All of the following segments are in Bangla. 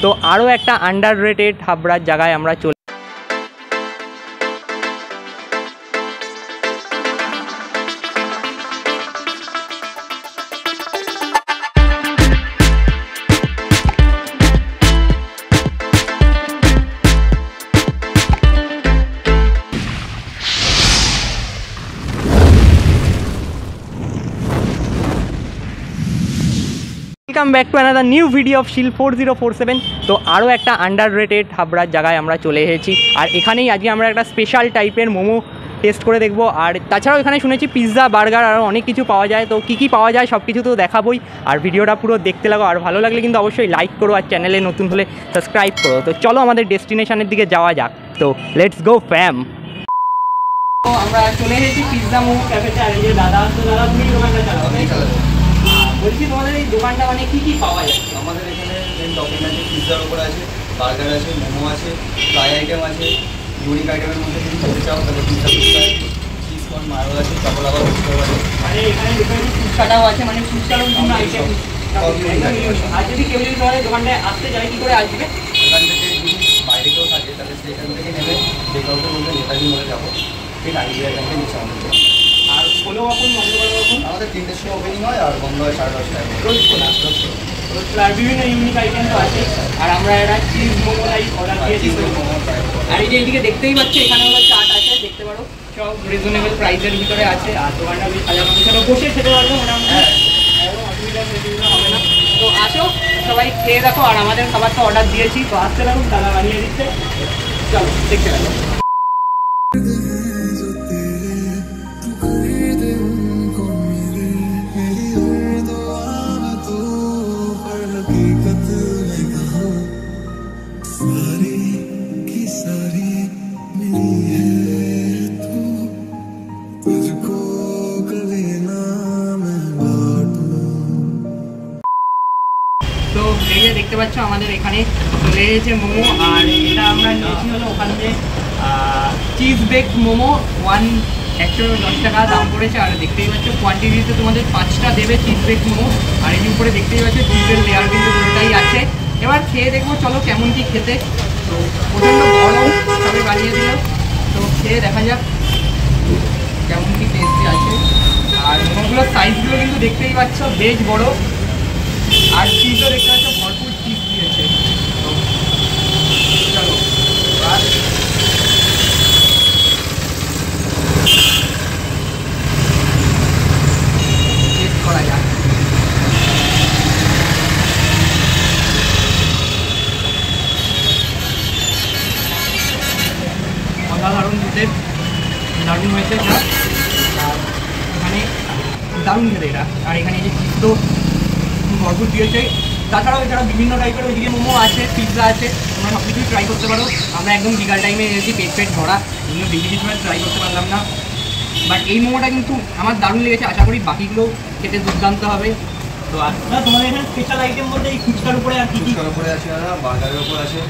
তো আরও একটা আন্ডার রেটেড হাবড়ার জায়গায় আমরা চলে welcome back to another new video of शिल 4047। तो आरो एक आंडार रेटेड हाबड़ार जगह আমরা চলে এসেছি আর এখানেই আজকে আমরা একটা স্পেশাল টাইপের মোমো টেস্ট করে দেখব। আর তাছাড়াও এখানে শুনেছি পিৎজা বার্গার আর অনেক কিছু পাওয়া যায়। তো কী কী পাওয়া যায় সব কিছু তো দেখাবই, আর ভিডিওটা পুরো দেখতে লাগো। আর ভালো লাগলে কিন্তু অবশ্যই লাইক করো, আর চ্যানেলে নতুন হলে সাবস্ক্রাইব করো। তো চলো আমাদের ডেস্টিনেশনের দিকে যাওয়া যাক। তো লেটস গো ফ্যাম। তো আমরা চলে এসেছি পিৎজা মোমো ক্যাফেতে। আর এই যে দাদা, তো দাদা তুমি দোকানটা চালাও। বলছি তোমাদের এই দোকানটা মানে কী কী পাওয়া যায়? আমাদের এখানে মেন টপিং আছে, পিৎজার উপর আছে, বার্গার আছে, মোমো আছে, ফ্রাই আইটেম আছে। ইউনিক আইটেমের মধ্যে যদি খেতে চাও তাহলে পিৎজা চিজ কর্ন মারো আছে, চাপল আবার বুঝতে পারে। মানে এখানে ডিফারেন্ট ফুচকাটাও আছে, মানে ফুচকারও বিভিন্ন আইটেম। আর যদি কেউ যদি তোমাদের দোকানটায় আসতে চায় কী করে আসবে? এখান থেকে যদি বাইরে কেউ থাকে তাহলে সেখান থেকে নেবে টেকআউটের মধ্যে নেতাজি মোড়ে যাবো, ঠিক আইডিয়া এখান নিচে আমাদের। আর খোলো কখন, বন্ধ করো কখন? আমাদের 3টের সময় ওপেনিং হয় আর বন্ধ হয় 10:30টায়। রোজ খোলা। আর বিভিন্ন ইউনিক আইটেম তো আছে। আর আমরা একটা চিজ মোমো অর্ডার দিয়েছি। আর এই যে এইদিকে দেখতেই পাচ্ছি এখানে হলো চাট আছে, দেখতে পারো সব রিজনেবল প্রাইসের ভিতরে আছে। আর দোকানটা বেশ সাজানো গোছানো, বসে খেতে পারবো মোটামুটি, অসুবিধা হবে না। তো আসো সবাই খেয়ে দেখো। আর আমাদের খাবার তো অর্ডার দিয়েছি, তো আসতে থাকুন, দাদা বানিয়ে দিচ্ছে। চলো দেখতে থাকো। তো এই যে দেখতে পাচ্ছ আমাদের এখানে চলে এসেছে মোমো। আর এটা আমরা নিয়েছি হলো ওখান থেকে চিজ বেক মোমো 110 টাকা দাম পড়েছে। আর দেখতেই পাচ্ছ কোয়ান্টিটিতে তোমাদের 5টা দেবে চিজ বেক মোমো। আর এই উপরে দেখতেই পাচ্ছ চিজের লেয়ার কিন্তু পুরোটাই আছে। এবার খেয়ে দেখবো চলো কেমন কি খেতে। তো প্রচণ্ড গরম, সবাই বানিয়ে দিল, তো খেয়ে দেখা যাক কেমন কি টেস্টি আছে। আর মোমোগুলোর সাইজগুলো কিন্তু দেখতেই পাচ্ছ বেশ বড়। আর চিজও দেখতে পাচ্ছ ভরপুর চিজ দিয়েছে। চলো আর টেস্ট করা যাক। অসাধারণ খেতে, দারুণ হয়েছে। আর এখানে দারুণ খেতে এটা। আর এখানে যে চিজ তো ভরপুর দিয়েছে। তাছাড়াও এছাড়া বিভিন্ন টাইপের ওইদিকে মোমো আছে, পিৎজা আছে, তোমরা সব কিছুই ট্রাই করতে পারো। আমরা একদম বিকাল টাইমে এসেছি, পেট ভরা, এগুলো বেশি কিছু ট্রাই করতে পারলাম না। বাট এই মোমোটা কিন্তু আমার দারুণ লেগেছে। আশা করি বাকিগুলো খেতে দুর্দান্ত হবে। তো তোমাদের এখানে স্পেশাল আইটেম বলতে এই ফুচকার উপরে আর কি কি? ফুচকার উপরে আছে, বার্গারের উপর আছে,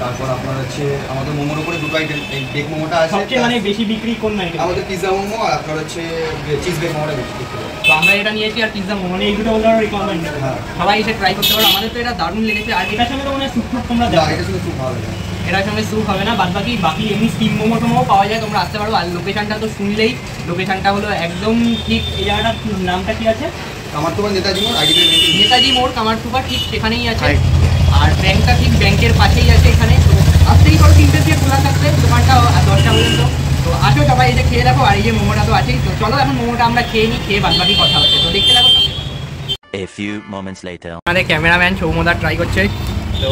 তারপর আপনার হচ্ছে আমাদের মোমোর উপরে দুটো আইটেম। এই বেক মোমোটা আছে সবচেয়ে মানে বেশি বিক্রি কোন আইটেম? আমাদের পিৎজা মোমো আর আপনার হচ্ছে চিজ বেক মোমোটা বেশি বিক্রি। তো আমরা এটা নিয়েছি আর পিৎজা মোমো, মানে এই দুটো হলো রিকমেন্ড। হ্যাঁ, সবাই এসে ট্রাই করতে পারো। আমাদের তো এটা দারুণ লেগেছে। আর এটার সঙ্গে তো মানে স্যুপ তোমরা দাও? এটার সঙ্গে খুব ভালো লাগে। এটার সঙ্গে স্যুপ হবে না, বাদ বাকি এমনি স্টিম মোমো টোমো পাওয়া যায়, তোমরা আসতে পারো। আর লোকেশনটা তো শুনলেই, লোকেশনটা হলো একদম ঠিক এই জায়গাটার নামটা কি আছে? কামারথোপা নেতাজি মোড়, নেতাজি মোড় কামারথোপা, ঠিক সেখানেই আছে। আর ব্যাংকটা ঠিক ব্যাংকের পাশেই আছে এখানে। তো আসতেই পারো, 3টে থেকে খোলা থাকবে দোকানটা 10টা পর্যন্ত। তো আসো সবাই এই যে খেয়ে দেখো। আর এই যে মোমোটা তো আছেই। তো চলো এখন মোমোটা আমরা খেয়ে নিই, খেয়ে বাদ বাকি কথা হচ্ছে। তো দেখতে থাকো। A few moments later. আমাদের ক্যামেরাম্যান সৌমদা ট্রাই করছে। তো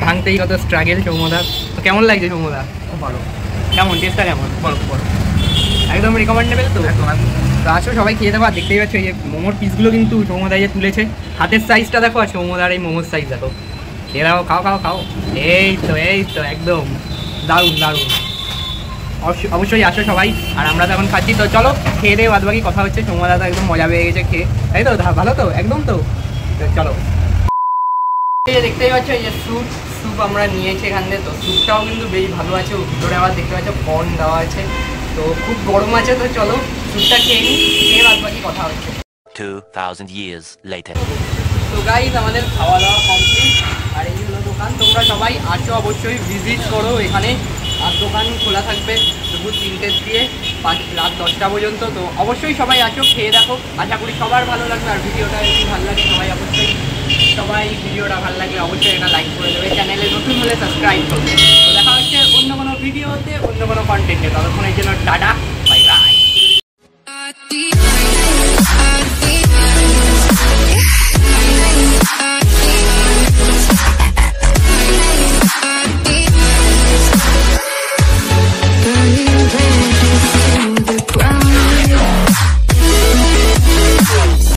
ভাঙতেই কত স্ট্রাগেল সৌমদার। তো কেমন লাগছে সৌমদা? খুব ভালো। কেমন টেস্টটা কেমন? বলো। একদম রিকমেন্ডেবল তো। তো আসো সবাই খেয়ে দেবো। আর দেখতেই পাচ্ছ এই যে মোমোর পিসগুলো কিন্তু সৌমদা যে তুলেছে, হাতের সাইজটা দেখো, আর সৌমদার এই মোমোর সাইজ দেখো। এরাও খাও। এই তো একদম দারুণ। অবশ্যই আসো সবাই। আর আমরা তো এখন খাচ্ছি। তো চলো খেয়ে দিয়ে বাদ বাকি কথা হচ্ছে। সৌমদা তো একদম মজা পেয়ে গেছে খেয়ে, তাই তো? ভালো তো একদম। তো চলো। এই যে দেখতেই পাচ্ছ এই যে স্যুপ আমরা নিয়েছি এখান থেকে। তো স্যুপটাও কিন্তু বেশ ভালো আছে। ভিতরে আবার দেখতে পাচ্ছ কর্ন দেওয়া আছে। তো খুব গরম আছে। তো চলো স্যুপটা খেয়ে নিই, খেয়ে বাদ বাকি কথা হচ্ছে। 2000 years later. তো গাইস আমাদের খাওয়া দাওয়া কমপ্লিট। আর এই হলো সবাই আসো, অবশ্যই ভিজিট করো এখানে। আর দোকান খোলা থাকবে দুপুর 3টে দিয়ে রাত 10টা পর্যন্ত। তো অবশ্যই সবাই আসো, খেয়ে দেখো, আশা করি সবার ভালো লাগবে। আর ভিডিওটা যদি ভালো লাগে সবাই ভিডিওটা ভালো লাগলে অবশ্যই এটা লাইক করে দেবে, চ্যানেলে নতুন হলে সাবস্ক্রাইব করবে। তো দেখা হচ্ছে অন্য কোনো ভিডিওতে, অন্য কোনো কন্টেন্টে। ততক্ষণের জন্য টাটা।